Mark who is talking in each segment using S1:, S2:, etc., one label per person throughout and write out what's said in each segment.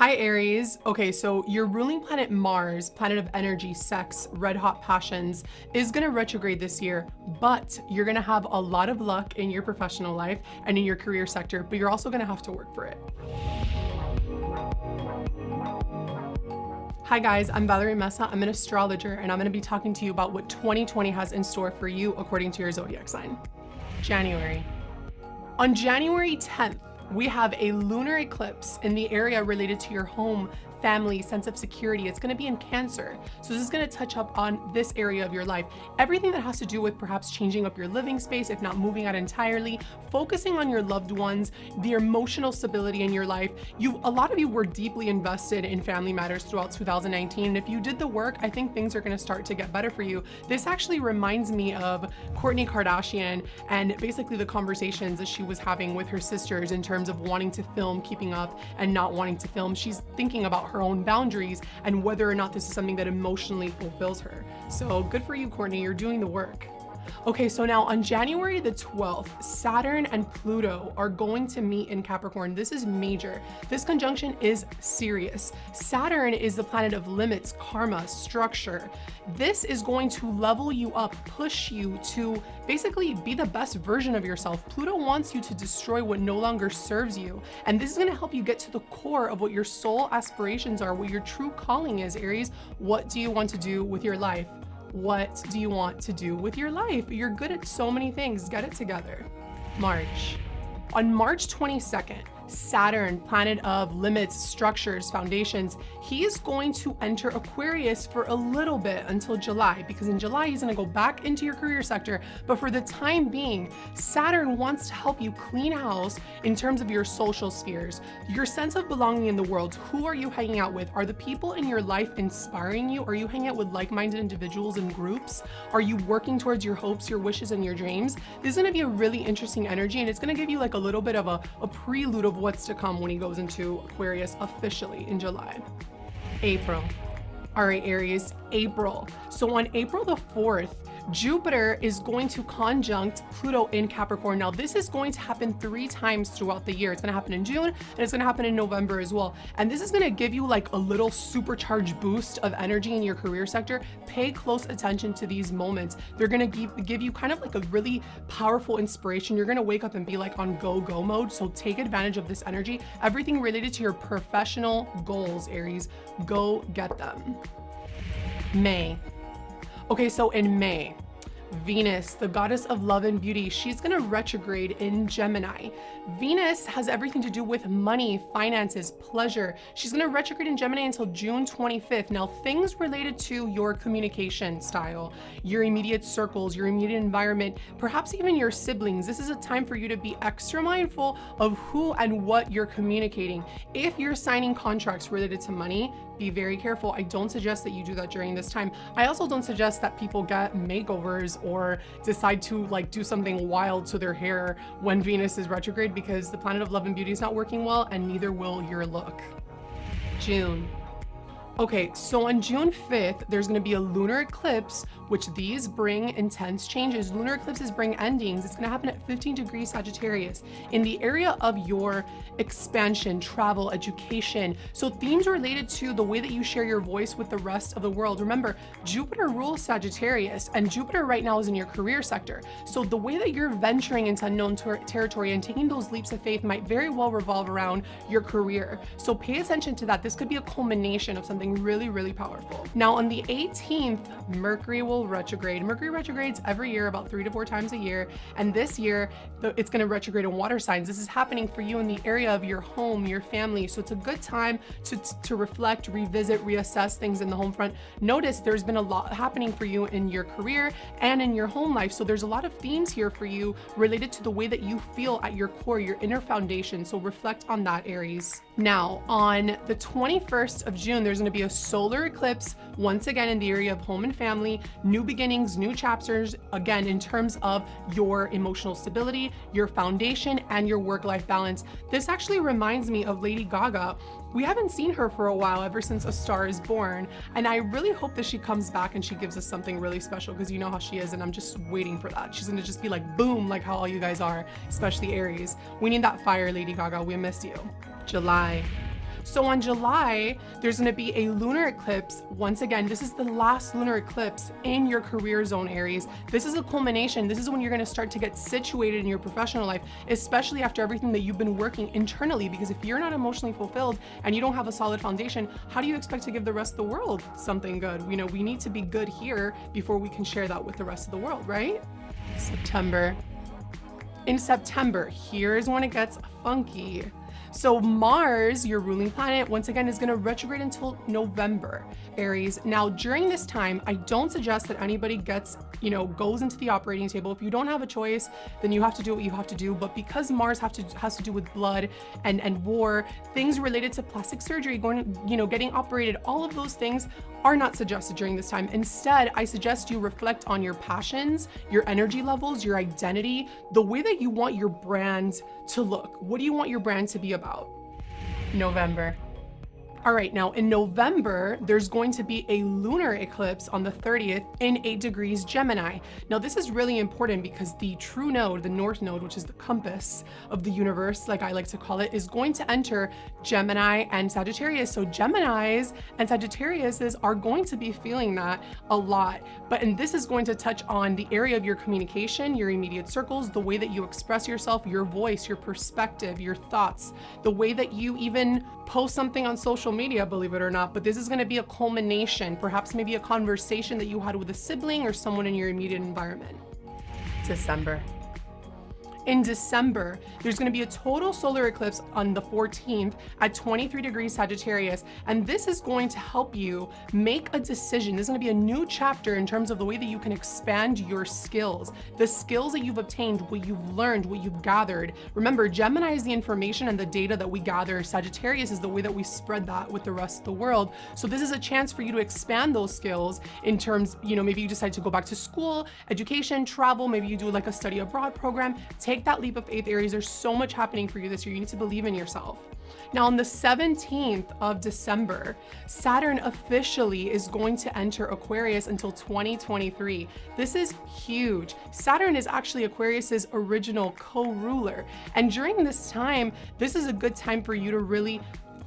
S1: Hi Aries. Okay, so your ruling planet Mars, planet of energy, sex, red hot passions, is gonna retrograde this year, but you're gonna have a lot of luck in your professional life and in your career sector, but you're also gonna have to work for it. Hi guys, I'm Valerie Mesa. I'm an astrologer and I'm gonna be talking to you about what 2020 has in store for you according to your zodiac sign. January. On January 10th, we have a lunar eclipse in the area related to your home, family, sense of security. It's going to be in Cancer. So this is going to touch up on this area of your life. Everything that has to do with perhaps changing up your living space, if not moving out entirely, focusing on your loved ones, the emotional stability in your life. A lot of you were deeply invested in family matters throughout 2019. And if you did the work, I think things are going to start to get better for you. This actually reminds me of Kourtney Kardashian and basically the conversations that she was having with her sisters in terms of wanting to film, keeping up, and not wanting to film. She's thinking about her own boundaries and whether or not this is something that emotionally fulfills her. So good for you, Kourtney, you're doing the work. Okay, so now on January the 12th, Saturn and Pluto are going to meet in Capricorn. This is major. This conjunction is serious. Saturn is the planet of limits, karma, structure. This is going to level you up, push you to basically be the best version of yourself. Pluto wants you to destroy what no longer serves you. And this is going to help you get to the core of what your soul aspirations are, what your true calling is, Aries. What do you want to do with your life? What do you want to do with your life? You're good at so many things. Get it together. March. On March 22nd, Saturn, planet of limits, structures, foundations, he is going to enter Aquarius for a little bit until July, because in July he's going to go back into your career sector. But for the time being, Saturn wants to help you clean house in terms of your social spheres, your sense of belonging in the world. Who are you hanging out with? Are the people in your life inspiring you? Are you hanging out with like-minded individuals and groups? Are you working towards your hopes, your wishes, and your dreams? This is going to be a really interesting energy, and it's going to give you like a little bit of a prelude of what's to come when he goes into Aquarius officially in July. April. All right, Aries, April. So on April the 4th, Jupiter is going to conjunct Pluto in Capricorn. Now, this is going to happen 3 times throughout the year. It's going to happen in June and it's going to happen in November as well. And this is going to give you like a little supercharged boost of energy in your career sector. Pay close attention to these moments. They're going to give you kind of like a really powerful inspiration. You're going to wake up and be like on go mode. So take advantage of this energy. Everything related to your professional goals, Aries, go get them. May. Okay, so in May, Venus, the goddess of love and beauty, she's gonna retrograde in Gemini. Venus has everything to do with money, finances, pleasure. She's gonna retrograde in Gemini until June 25th. Now, things related to your communication style, your immediate circles, your immediate environment, perhaps even your siblings, this is a time for you to be extra mindful of who and what you're communicating. If you're signing contracts related to money, be very careful. I don't suggest that you do that during this time. I also don't suggest that people get makeovers or decide to like do something wild to their hair when Venus is retrograde, because the planet of love and beauty is not working well, and neither will your look. June. Okay, so on June 5th, there's going to be a lunar eclipse, which these bring intense changes. Lunar eclipses bring endings. It's going to happen at 15 degrees Sagittarius in the area of your expansion, travel, education. So themes related to the way that you share your voice with the rest of the world. Remember, Jupiter rules Sagittarius, and Jupiter right now is in your career sector. So the way that you're venturing into unknown territory and taking those leaps of faith might very well revolve around your career. So pay attention to that. This could be a culmination of something really, really powerful. Now on the 18th, Mercury will retrograde. Mercury retrogrades every year about 3 to 4 times a year. And this year, it's going to retrograde in water signs. This is happening for you in the area of your home, your family. So it's a good time to reflect, revisit, reassess things in the home front. Notice there's been a lot happening for you in your career and in your home life. So there's a lot of themes here for you related to the way that you feel at your core, your inner foundation. So reflect on that, Aries. Now, on the 21st of June, there's going to be a solar eclipse, once again in the area of home and family, new beginnings, new chapters, again, in terms of your emotional stability, your foundation, and your work-life balance. This actually reminds me of Lady Gaga. We haven't seen her for a while, ever since A Star Is Born, and I really hope that she comes back and she gives us something really special, because you know how she is, and I'm just waiting for that. She's gonna just be like, boom, like how all you guys are, especially Aries. We need that fire, Lady Gaga. We missed you. July. So on July, there's going to be a lunar eclipse. Once again, this is the last lunar eclipse in your career zone, Aries. This is a culmination. This is when you're going to start to get situated in your professional life, especially after everything that you've been working internally. Because if you're not emotionally fulfilled and you don't have a solid foundation, how do you expect to give the rest of the world something good? You know, we need to be good here before we can share that with the rest of the world, right? September. In September, here's when it gets funky. So Mars, your ruling planet, once again is going to retrograde until November, Aries. Now, during this time, I don't suggest that anybody goes into the operating table. If you don't have a choice, then you have to do what you have to do. But because Mars has to do with blood and war, things related to plastic surgery, getting operated, all of those things are not suggested during this time. Instead, I suggest you reflect on your passions, your energy levels, your identity, the way that you want your brand to look. What do you want your brand to be about? November. All right, now in November, there's going to be a lunar eclipse on the 30th in 8 degrees Gemini. Now, this is really important because the true node, the north node, which is the compass of the universe, like I like to call it, is going to enter Gemini and Sagittarius. So Geminis and Sagittariuses are going to be feeling that a lot. And this is going to touch on the area of your communication, your immediate circles, the way that you express yourself, your voice, your perspective, your thoughts, the way that you even post something on social media, believe it or not. But this is going to be a culmination, perhaps maybe a conversation that you had with a sibling or someone in your immediate environment. December. In December, there's going to be a total solar eclipse on the 14th at 23 degrees Sagittarius. And this is going to help you make a decision. This is going to be a new chapter in terms of the way that you can expand your skills, the skills that you've obtained, what you've learned, what you've gathered. Remember, Gemini is the information and the data that we gather. Sagittarius is the way that we spread that with the rest of the world. So this is a chance for you to expand those skills in terms, maybe you decide to go back to school, education, travel, maybe you do like a study abroad program. Take that leap of faith, Aries. There's so much happening for you this year. You need to believe in yourself. Now, on the 17th of December, Saturn officially is going to enter Aquarius until 2023. This is huge. Saturn is actually Aquarius's original co-ruler. And during this time, this is a good time for you to really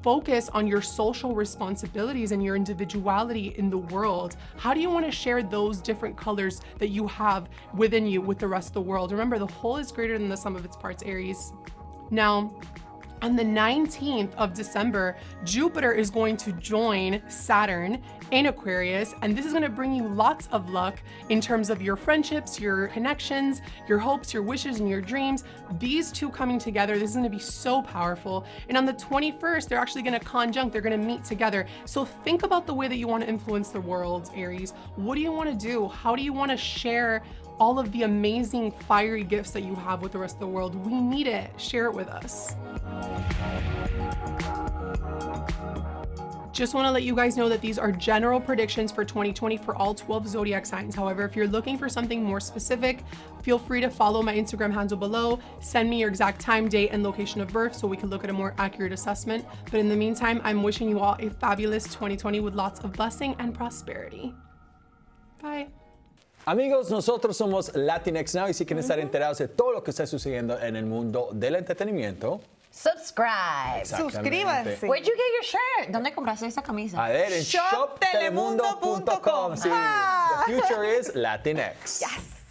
S1: focus on your social responsibilities and your individuality in the world. How do you want to share those different colors that you have within you with the rest of the world? Remember, the whole is greater than the sum of its parts, Aries. Now, on the 19th of December, Jupiter is going to join Saturn in Aquarius, and this is going to bring you lots of luck in terms of your friendships, your connections, your hopes, your wishes, and your dreams. These two coming together, this is going to be so powerful. And on the 21st, they're actually going to conjunct, they're going to meet together. So think about the way that you want to influence the world, Aries. What do you want to do? How do you want to share all of the amazing fiery gifts that you have with the rest of the world? We need it. Share it with us. Just want to let you guys know that these are general predictions for 2020 for all 12 zodiac signs. However, if you're looking for something more specific, feel free to follow my Instagram handle below. Send me your exact time, date, and location of birth so we can look at a more accurate assessment. But in the meantime, I'm wishing you all a fabulous 2020 with lots of blessing and prosperity. Bye.
S2: Amigos, nosotros somos Latinx Now y si quieren estar enterados de todo lo que está sucediendo en el mundo del entretenimiento,
S3: subscribe.
S4: Suscríbanse.
S3: Where'd you get your shirt? ¿Dónde compraste esa camisa?
S2: a ver en shoptelemundo.com. Sí, the future is Latinx.
S4: Yes.